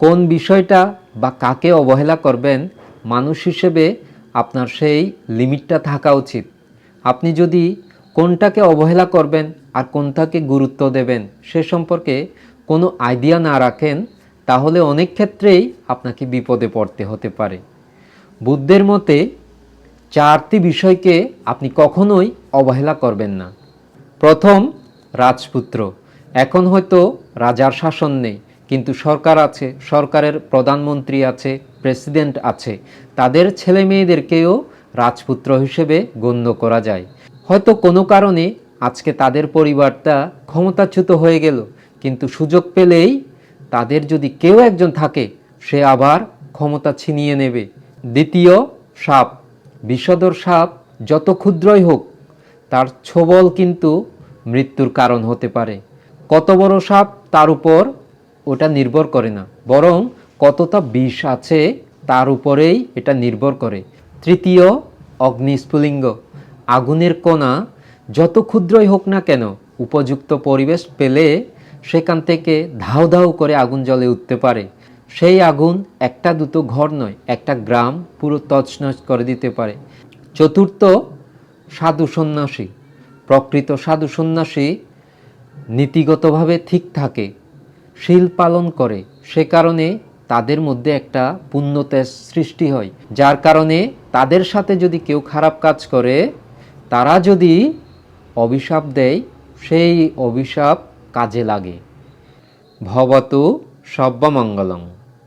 কোন বিষয়টা বা কাকে অবহেলা করবেন, মানুষ হিসেবে আপনার সেই লিমিটটা থাকা উচিত। আপনি যদি কোনটাকে অবহেলা করবেন আর কোনটাকে গুরুত্ব দেবেন সে সম্পর্কে কোনো আইডিয়া না রাখেন, তাহলে অনেক ক্ষেত্রেই আপনাকে বিপদে পড়তে হতে পারে। বুদ্ধের মতে 4টি বিষয়কে আপনি কখনোই অবহেলা করবেন না। প্রথম, রাজপুত্র। এখন হয়তো রাজার শাসন নেই, কিন্তু সরকার আছে, সরকারের প্রধানমন্ত্রী আছে, প্রেসিডেন্ট আছে, তাদের ছেলে মেয়েদেরকেও রাজপুত্র হিসেবে গণ্য করা যায়। হয়তো কোনো কারণে আজকে তাদের পরিবারটা ক্ষমতাচ্যুত হয়ে গেল, কিন্তু সুযোগ পেলেই তাদের যদি কেউ একজন থাকে, সে আবার ক্ষমতা ছিনিয়ে নেবে। দ্বিতীয়, সাপ। বিষধর সাপ যত ক্ষুদ্রই হোক, তার ছোবল কিন্তু মৃত্যুর কারণ হতে পারে। কত বড় সাপ তার উপর ওটা নির্ভর করে না, বরং কতটা বিষ আছে তার উপরেই এটা নির্ভর করে। তৃতীয়, অগ্নিস্ফুলিঙ্গ। আগুনের কণা যত ক্ষুদ্রই হোক না কেন, উপযুক্ত পরিবেশ পেলে সেখান থেকে ধাউ ধাউ করে আগুন জ্বলে উঠতে পারে। সেই আগুন একটা দুটো ঘর নয়, একটা গ্রাম পুরো তছনছ করে দিতে পারে। চতুর্থ, সাধু সন্ন্যাসী। প্রকৃত সাধু সন্ন্যাসী নীতিগতভাবে ঠিক থাকে, শীল পালন করে, সে কারণে তাদের মধ্যে একটা পুণ্যতেজ সৃষ্টি হয়, যার কারণে তাদের সাথে যদি কেউ খারাপ কাজ করে, তারা যদি অভিশাপ দেয়, সেই অভিশাপ কাজে লাগে। ভবতু সর্বমঙ্গলং।